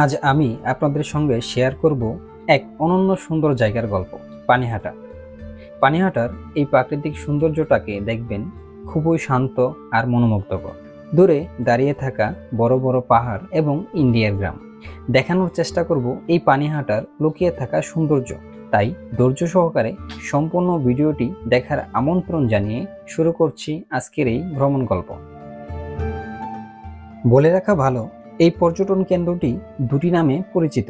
আজ আমি আপনাদের সঙ্গে শেয়ার করব এক অনন্য সুন্দর জায়গার গল্প, পানিহাটা। পানিহাটার এই প্রাকৃতিক সৌন্দর্যটাকে দেখবেন খুবই শান্ত আর মনোমুগ্ধকর। দূরে দাঁড়িয়ে থাকা বড় বড় পাহাড় এবং ইন্ডিয়ার গ্রাম দেখানোর চেষ্টা করব এই পানিহাটার লুকিয়ে থাকা সৌন্দর্য। তাই ধৈর্য সহকারে সম্পূর্ণ ভিডিওটি দেখার আমন্ত্রণ জানিয়ে শুরু করছি আজকের এই ভ্রমণ গল্প। বলে রাখা ভালো, এই পর্যটন কেন্দ্রটি দুটি নামে পরিচিত,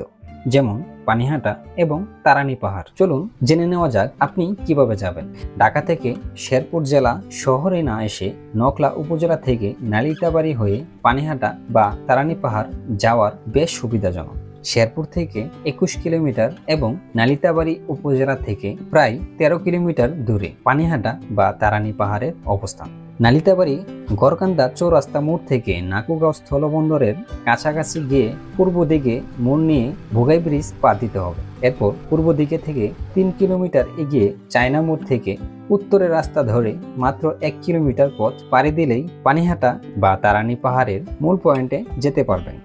যেমন পানিহাটা এবং তারানি পাহাড়। চলুন জেনে নেওয়া যাক আপনি কিভাবে যাবেন। ঢাকা থেকে শেরপুর জেলা শহরে না এসে নকলা উপজেলা থেকে নালিতাবাড়ি হয়ে পানিহাটা বা তারানি পাহাড় যাওয়ার বেশ সুবিধাজনক। শেরপুর থেকে 21 কিলোমিটার এবং নালিতাবাড়ি উপজেলা থেকে প্রায় 13 কিলোমিটার দূরে পানিহাটা বা তারানি পাহাড়ের অবস্থান। নালিতাবাড়ি গড়কান্দা চৌরাস্তা মোড় থেকে নাকুগাঁও স্থলবন্দরের কাছাকাছি গিয়ে পূর্ব দিকে মোড় নিয়ে ভোগাই ব্রিজ পার দিতে হবে। এরপর পূর্ব দিকে থেকে 3 কিলোমিটার এগিয়ে চায়না মোড় থেকে উত্তরের রাস্তা ধরে মাত্র 1 কিলোমিটার পথ পাড়ি দিলেই পানিহাটা বা তারানি পাহাড়ের মূল পয়েন্টে যেতে পারবেন।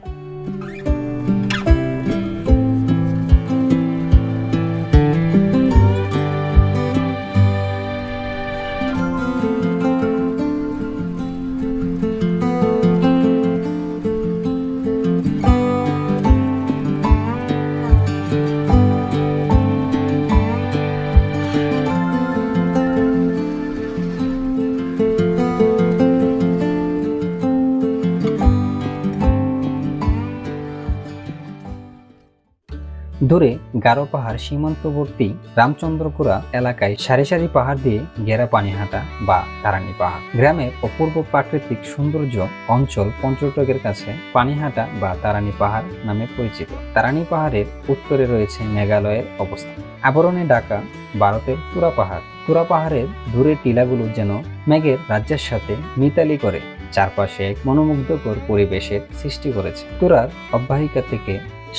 দূরে গারো পাহাড় সীমান্তবর্তী রামচন্দ্রপুরা এলাকায় সারি সারি পাহাড় দিয়ে ঘেরা পানিহাটা বা তারানি পাহাড়। গ্রামের অপূর্ব প্রাকৃতিক সৌন্দর্য অঞ্চল পর্যটকের কাছে পানিহাটা বা তারানি পাহাড় নামে পরিচিত। তারানি পাহাড়ের উত্তরে রয়েছে মেঘালয়ের অবস্থান। আবরণে ঢাকা ভারতের তুরা পাহাড়। তুরা পাহাড়ের দূরের টিলাগুলো যেন মেঘের রাজ্যের সাথে মিতালি করে চারপাশে এক মনোমুগ্ধকর পরিবেশের সৃষ্টি করেছে। তুরার অববাহিকা থেকে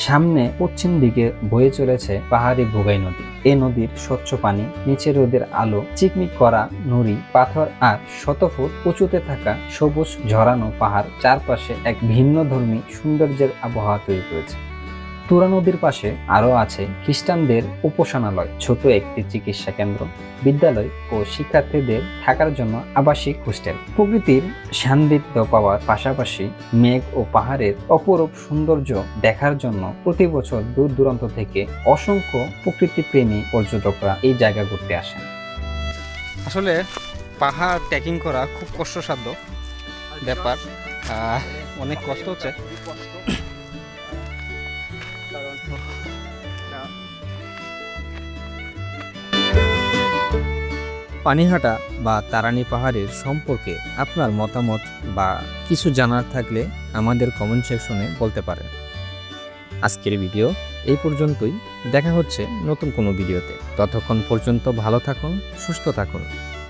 সামনে পশ্চিম দিকে বয়ে চলেছে পাহাড়ি ভোগাই নদী। এই নদীর স্বচ্ছ পানি, নিচে রোদের আলো, চিকমিক করা নুড়ি পাথর আর শতফুট উঁচুতে থাকা সবুজ ঝরানো পাহাড় চারপাশে এক ভিন্নধর্মী সৌন্দর্যের আবহাওয়া তৈরি করেছে। তুরা নদীর পাশে আরও আছে খ্রিস্টানদের উপাসনালয়, ছোট একটি চিকিৎসা কেন্দ্র, বিদ্যালয় ও শিক্ষার্থীদের থাকার জন্য আবাসিক হোস্টেল। প্রকৃতির সান্নিধ্য পাওয়ার পাশাপাশি মেঘ ও পাহাড়ের অপরূপ সৌন্দর্য দেখার জন্য প্রতি বছর দূর দূরান্ত থেকে অসংখ্য প্রকৃতিপ্রেমী পর্যটকরা এই জায়গা ঘুরতে আসেন। আসলে পাহাড় ট্রেকিং করা খুব কষ্টসাধ্য ব্যাপার, অনেক কষ্ট হচ্ছে। পানিহাটা বা তারানি পাহাড়ের সম্পর্কে আপনার মতামত বা কিছু জানার থাকলে আমাদের কমেন্ট সেকশনে বলতে পারেন। আজকের ভিডিও এই পর্যন্তই, দেখা হচ্ছে নতুন কোনো ভিডিওতে। ততক্ষণ পর্যন্ত ভালো থাকুন, সুস্থ থাকুন।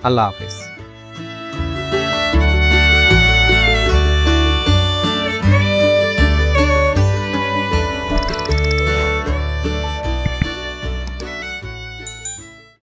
আল্লাহ হাফেজ।